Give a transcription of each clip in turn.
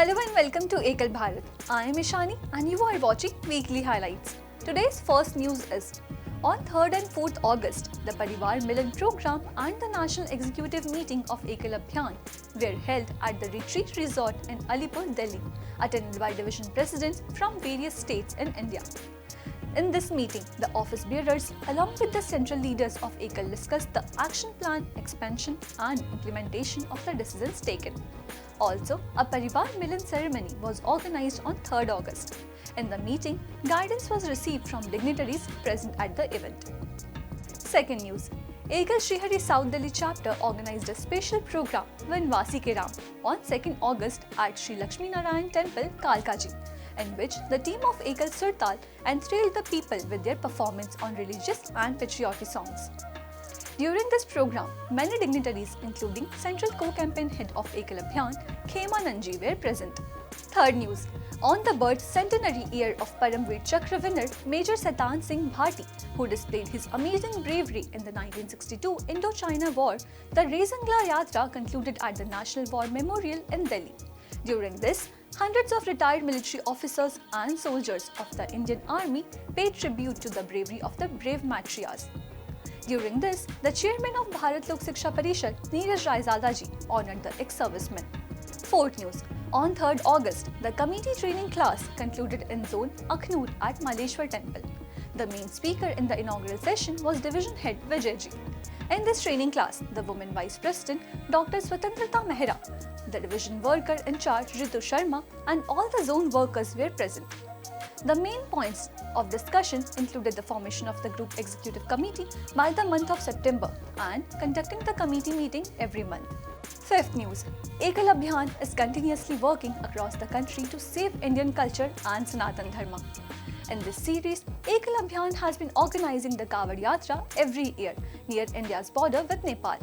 Hello and welcome to Ekal Bharat. I am Ishani and you are watching Weekly Highlights. Today's first news is, on 3rd and 4th August, the Parivar Milan program and the National Executive Meeting of Ekal Abhiyan were held at the Retreat Resort in Alipur, Delhi, attended by division presidents from various states in India. In this meeting, the office bearers along with the central leaders of Ekal discussed the action plan, expansion and implementation of the decisions taken. Also, a Parivar Milan ceremony was organized on 3rd August. In the meeting, guidance was received from dignitaries present at the event. Second news. Ekal Srihari South Delhi chapter organized a special program Vanvasi Ke Ram on 2nd August at Sri Lakshmi Narayan Temple, Kalkaji, in which the team of Ekal Surtal enthralled the people with their performance on religious and patriotic songs. During this program, many dignitaries including Central Co-Campaign Head of Ekal Abhiyan, Khema Nanji were present. Third news. On the birth centenary year of Paramveer Chakra winner Major Satan Singh Bhati, who displayed his amazing bravery in the 1962 Indo-China War, the Rezangla Yatra concluded at the National War Memorial in Delhi. During this, hundreds of retired military officers and soldiers of the Indian Army paid tribute to the bravery of the brave matriyas. During this, the chairman of Bharat Lok Shiksha Parishad, Neeraj Raizada ji, honoured the ex-servicemen. Fourth news. On 3rd August, the committee training class concluded in zone Akhnoor at Maleshwar Temple. The main speaker in the inaugural session was Division Head Vijay ji. In this training class, the Women Vice President Dr. Swatantrata Mehra, the division worker in charge Ritu Sharma and all the zone workers were present. The main points of discussion included the formation of the Group Executive Committee by the month of September and conducting the committee meeting every month. Fifth news. Ekal Abhiyan is continuously working across the country to save Indian culture and Sanatan Dharma. In this series, Ekal Abhiyan has been organizing the Kawad Yatra every year near India's border with Nepal.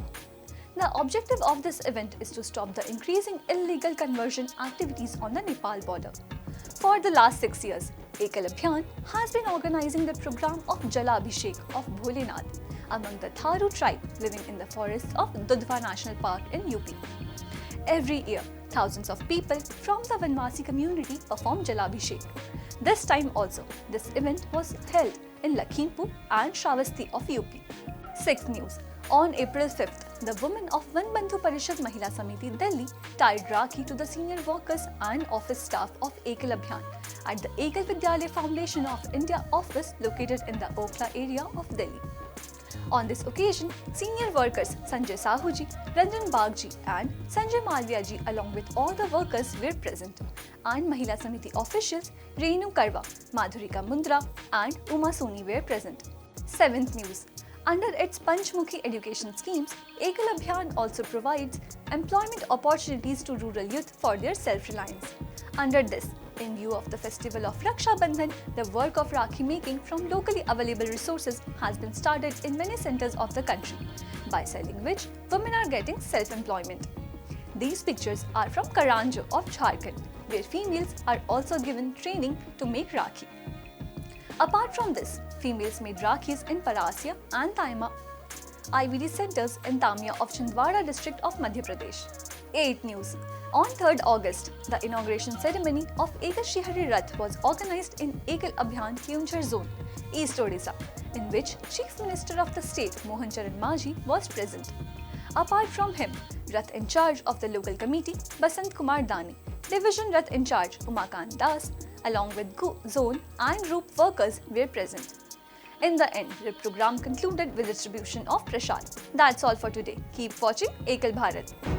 The objective of this event is to stop the increasing illegal conversion activities on the Nepal border. For the last 6 years, Ekal Abhiyan has been organizing the program of Jala Abhishek of Bholenath among the Tharu tribe living in the forests of Dudhwa National Park in UP. Every year, thousands of people from the Vanvasi community perform Jala Abhishek. This time also, this event was held in Lakhimpur and Shravasti of UP. Sixth news. On April 5th, the women of Vanbandhu Parishad Mahila Samiti Delhi tied Rakhi to the senior workers and office staff of Ekal Abhiyan at the Ekal Vidyalaya Foundation of India office located in the Okhla area of Delhi. On this occasion, senior workers Sanjay Sahuji, Ranjan Bagji and Sanjay Malviya ji along with all the workers were present, and Mahila Samiti officials Renu Karwa, Madhurika Mundra and Uma Soni were present. Seventh news. Under its Panchmukhi education schemes, Ekal Abhiyan also provides employment opportunities to rural youth for their self-reliance. Under this, in view of the festival of Raksha Bandhan, the work of Rakhi making from locally available resources has been started in many centers of the country, by selling which women are getting self-employment. These pictures are from Karanjo of Jharkhand, where females are also given training to make Rakhi. Apart from this, females made Rakhis in Parasya and Taima IVD centers in Tamia of Chhindwara district of Madhya Pradesh. 8th news. On 3rd August, the inauguration ceremony of Ekal Srihari Rath was organized in Ekal Abhiyan Keonjhar zone, East Odisha, in which Chief Minister of the state Mohan Charan Majhi was present. Apart from him, Rath in charge of the local committee Basant Kumar Dani, Division Rath in charge Umakant Das, along with zone and group workers were present. In the end, the program concluded with distribution of prasad. That's all for today. Keep watching Ekal Bharat.